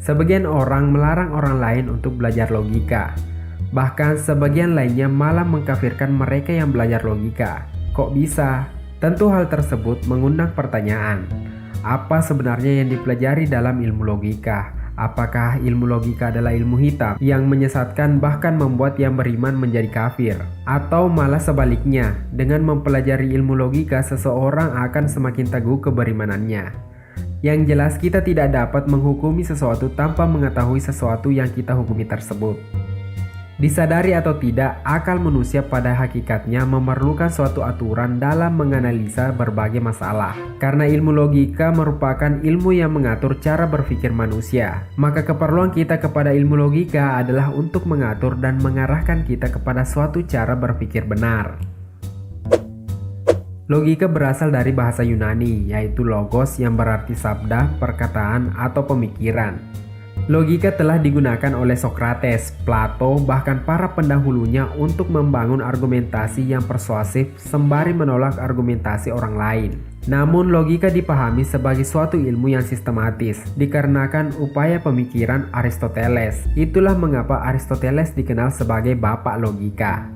Sebagian orang melarang orang lain untuk belajar logika. Bahkan sebagian lainnya malah mengkafirkan mereka yang belajar logika. Kok bisa? Tentu hal tersebut mengundang pertanyaan. Apa sebenarnya yang dipelajari dalam ilmu logika? Apakah ilmu logika adalah ilmu hitam yang menyesatkan bahkan membuat yang beriman menjadi kafir? Atau malah sebaliknya, dengan mempelajari ilmu logika seseorang akan semakin teguh keberimanannya? Yang jelas kita tidak dapat menghukumi sesuatu tanpa mengetahui sesuatu yang kita hukumi tersebut. Disadari atau tidak, akal manusia pada hakikatnya memerlukan suatu aturan dalam menganalisa berbagai masalah. Karena ilmu logika merupakan ilmu yang mengatur cara berpikir manusia, maka keperluan kita kepada ilmu logika adalah untuk mengatur dan mengarahkan kita kepada suatu cara berpikir benar. Logika berasal dari bahasa Yunani, yaitu logos yang berarti sabda, perkataan, atau pemikiran. Logika telah digunakan oleh Socrates, Plato, bahkan para pendahulunya untuk membangun argumentasi yang persuasif sembari menolak argumentasi orang lain. Namun logika dipahami sebagai suatu ilmu yang sistematis dikarenakan upaya pemikiran Aristoteles. Itulah mengapa Aristoteles dikenal sebagai bapak logika.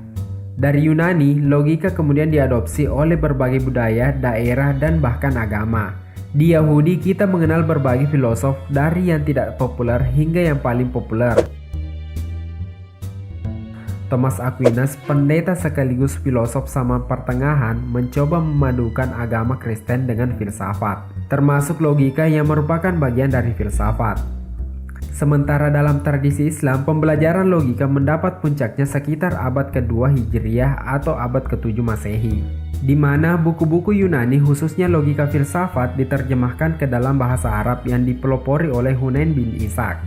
Dari Yunani, logika kemudian diadopsi oleh berbagai budaya, daerah, dan bahkan agama. Di Yahudi kita mengenal berbagai filosof dari yang tidak populer hingga yang paling populer. Thomas Aquinas, pendeta sekaligus filosof zaman pertengahan, mencoba memadukan agama Kristen dengan filsafat, termasuk logika yang merupakan bagian dari filsafat. Sementara dalam tradisi Islam, pembelajaran logika mendapat puncaknya sekitar abad ke-2 Hijriah atau abad ke-7 Masehi, di mana buku-buku Yunani khususnya logika filsafat diterjemahkan ke dalam bahasa Arab yang dipelopori oleh Hunain bin Ishaq.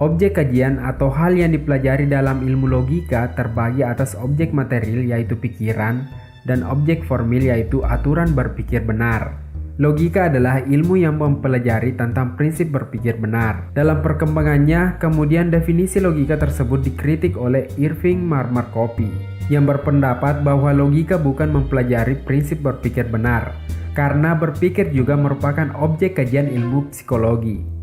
Objek kajian atau hal yang dipelajari dalam ilmu logika terbagi atas objek material yaitu pikiran dan objek formil yaitu aturan berpikir benar. Logika adalah ilmu yang mempelajari tentang prinsip berpikir benar. Dalam perkembangannya, kemudian definisi logika tersebut dikritik oleh Irving Marmarkopi, yang berpendapat bahwa logika bukan mempelajari prinsip berpikir benar, karena berpikir juga merupakan objek kajian ilmu psikologi.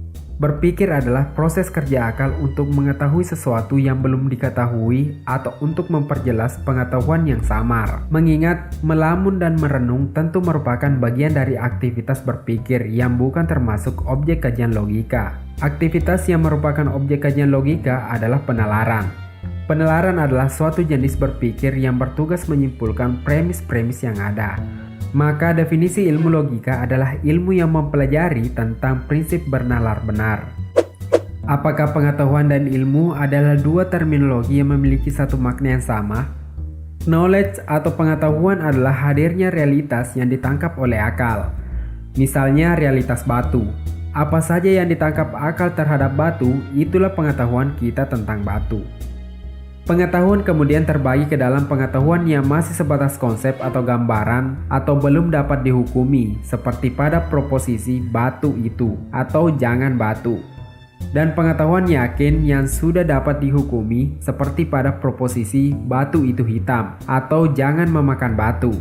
Berpikir adalah proses kerja akal untuk mengetahui sesuatu yang belum diketahui atau untuk memperjelas pengetahuan yang samar. Mengingat, melamun dan merenung tentu merupakan bagian dari aktivitas berpikir yang bukan termasuk objek kajian logika. Aktivitas yang merupakan objek kajian logika adalah penalaran. Penalaran adalah suatu jenis berpikir yang bertugas menyimpulkan premis-premis yang ada. Maka definisi ilmu logika adalah ilmu yang mempelajari tentang prinsip bernalar benar. Apakah pengetahuan dan ilmu adalah dua terminologi yang memiliki satu makna yang sama? Knowledge atau pengetahuan adalah hadirnya realitas yang ditangkap oleh akal. Misalnya realitas batu. Apa saja yang ditangkap akal terhadap batu, itulah pengetahuan kita tentang batu. Pengetahuan kemudian terbagi ke dalam pengetahuan yang masih sebatas konsep atau gambaran atau belum dapat dihukumi, seperti pada proposisi batu itu atau jangan batu. Dan pengetahuan yakin yang sudah dapat dihukumi, seperti pada proposisi batu itu hitam atau jangan memakan batu.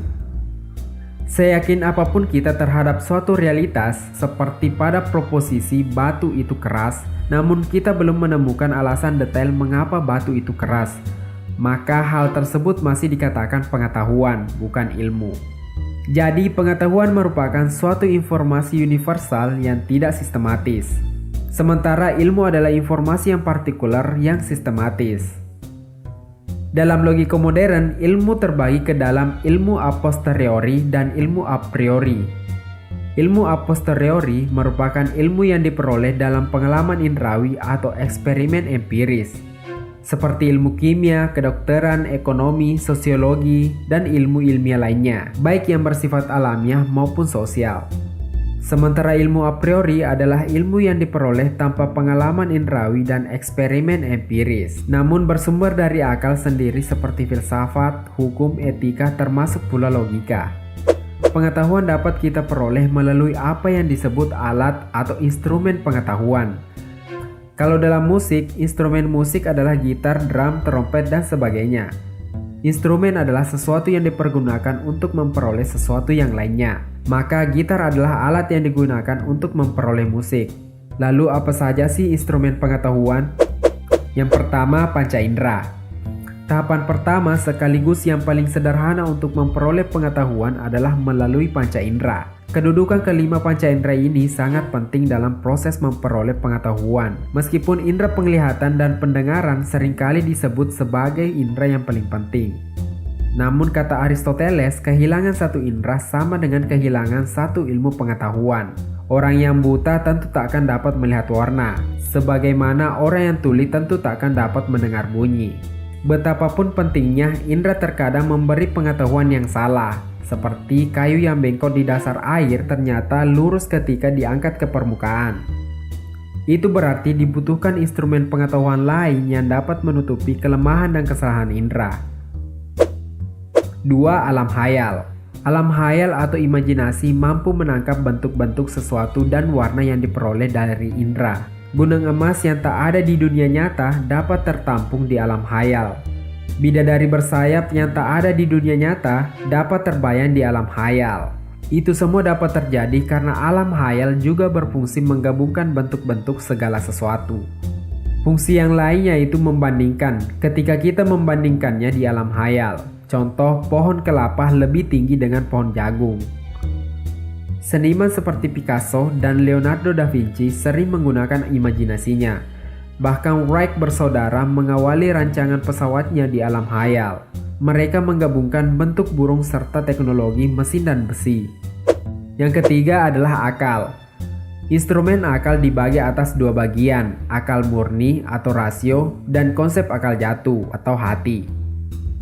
Seyakin apapun kita terhadap suatu realitas, seperti pada proposisi batu itu keras, namun kita belum menemukan alasan detail mengapa batu itu keras, maka hal tersebut masih dikatakan pengetahuan, bukan ilmu. Jadi pengetahuan merupakan suatu informasi universal yang tidak sistematis. Sementara ilmu adalah informasi yang partikular yang sistematis. Dalam logika modern, ilmu terbagi ke dalam ilmu a posteriori dan ilmu a priori. Ilmu a posteriori merupakan ilmu yang diperoleh dalam pengalaman indrawi atau eksperimen empiris, seperti ilmu kimia, kedokteran, ekonomi, sosiologi, dan ilmu ilmiah lainnya, baik yang bersifat alamiah maupun sosial. Sementara ilmu a priori adalah ilmu yang diperoleh tanpa pengalaman indrawi dan eksperimen empiris, namun bersumber dari akal sendiri seperti filsafat, hukum, etika, termasuk pula logika. Pengetahuan dapat kita peroleh melalui apa yang disebut alat atau instrumen pengetahuan. Kalau dalam musik, instrumen musik adalah gitar, drum, trompet, dan sebagainya. Instrumen adalah sesuatu yang dipergunakan untuk memperoleh sesuatu yang lainnya. maka gitar adalah alat yang digunakan untuk memperoleh musik. Lalu apa saja sih instrumen pengetahuan? Yang pertama, panca indera. Tahapan pertama sekaligus yang paling sederhana untuk memperoleh pengetahuan adalah melalui panca indera. Kedudukan kelima panca indera ini sangat penting dalam proses memperoleh pengetahuan. Meskipun indera penglihatan dan pendengaran seringkali disebut sebagai indera yang paling penting. Namun kata Aristoteles, kehilangan satu indera sama dengan kehilangan satu ilmu pengetahuan. Orang yang buta tentu tak akan dapat melihat warna, sebagaimana orang yang tuli tentu tak akan dapat mendengar bunyi. Betapapun pentingnya, indera terkadang memberi pengetahuan yang salah, seperti kayu yang bengkok di dasar air ternyata lurus ketika diangkat ke permukaan. Itu berarti dibutuhkan instrumen pengetahuan lain yang dapat menutupi kelemahan dan kesalahan indera. 2. Alam hayal. Alam hayal atau imajinasi mampu menangkap bentuk-bentuk sesuatu dan warna yang diperoleh dari indera. Gunung emas yang tak ada di dunia nyata dapat tertampung di alam hayal. Bidadari bersayap yang tak ada di dunia nyata dapat terbayang di alam hayal. Itu semua dapat terjadi karena alam hayal juga berfungsi menggabungkan bentuk-bentuk segala sesuatu. Fungsi yang lain yaitu membandingkan. Ketika kita membandingkannya di alam hayal, contoh, pohon kelapa lebih tinggi dengan pohon jagung. Seniman seperti Picasso dan Leonardo da Vinci sering menggunakan imajinasinya. Bahkan Wright bersaudara mengawali rancangan pesawatnya di alam hayal. Mereka menggabungkan bentuk burung serta teknologi mesin dan besi. Yang ketiga adalah akal. Instrumen akal dibagi atas dua bagian, akal murni atau rasio dan konsep akal jatuh atau hati.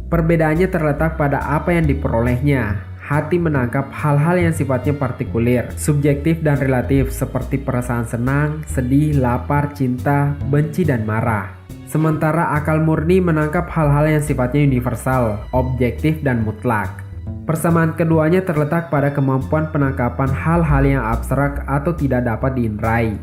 Perbedaannya terletak pada apa yang diperolehnya. Hati menangkap hal-hal yang sifatnya partikulir, subjektif dan relatif seperti perasaan senang, sedih, lapar, cinta, benci, dan marah. Sementara akal murni menangkap hal-hal yang sifatnya universal, objektif, dan mutlak. Persamaan keduanya terletak pada kemampuan penangkapan hal-hal yang abstrak atau tidak dapat diinderai.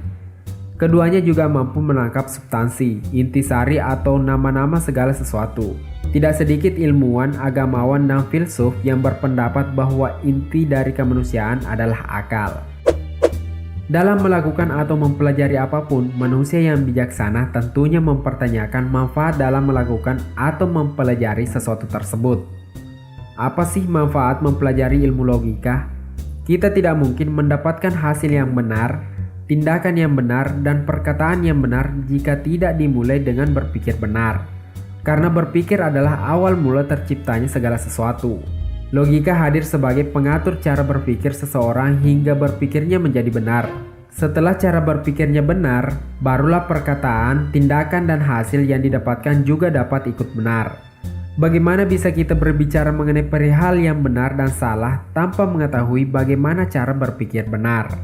Keduanya juga mampu menangkap substansi, intisari atau nama-nama segala sesuatu. Tidak sedikit ilmuwan, agamawan, dan filsuf yang berpendapat bahwa inti dari kemanusiaan adalah akal. Dalam melakukan atau mempelajari apapun, manusia yang bijaksana tentunya mempertanyakan manfaat dalam melakukan atau mempelajari sesuatu tersebut. Apa sih manfaat mempelajari ilmu logika? Kita tidak mungkin mendapatkan hasil yang benar, tindakan yang benar, dan perkataan yang benar jika tidak dimulai dengan berpikir benar. Karena berpikir adalah awal mula terciptanya segala sesuatu. Logika hadir sebagai pengatur cara berpikir seseorang hingga berpikirnya menjadi benar. Setelah cara berpikirnya benar, barulah perkataan, tindakan, dan hasil yang didapatkan juga dapat ikut benar. Bagaimana bisa kita berbicara mengenai perihal yang benar dan salah tanpa mengetahui bagaimana cara berpikir benar?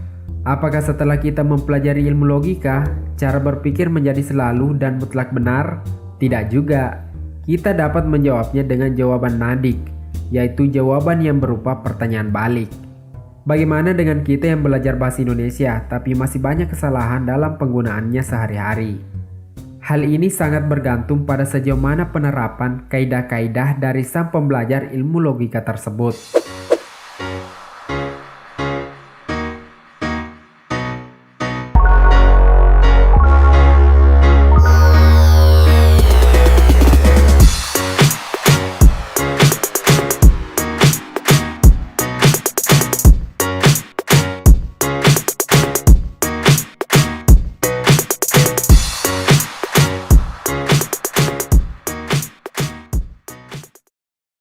Apakah setelah kita mempelajari ilmu logika, cara berpikir menjadi selalu dan mutlak benar? Tidak juga. Kita dapat menjawabnya dengan jawaban nadik, yaitu jawaban yang berupa pertanyaan balik. Bagaimana dengan kita yang belajar bahasa Indonesia tapi masih banyak kesalahan dalam penggunaannya sehari-hari? Hal ini sangat bergantung pada sejauh mana penerapan kaidah-kaidah dari sang pembelajar ilmu logika tersebut.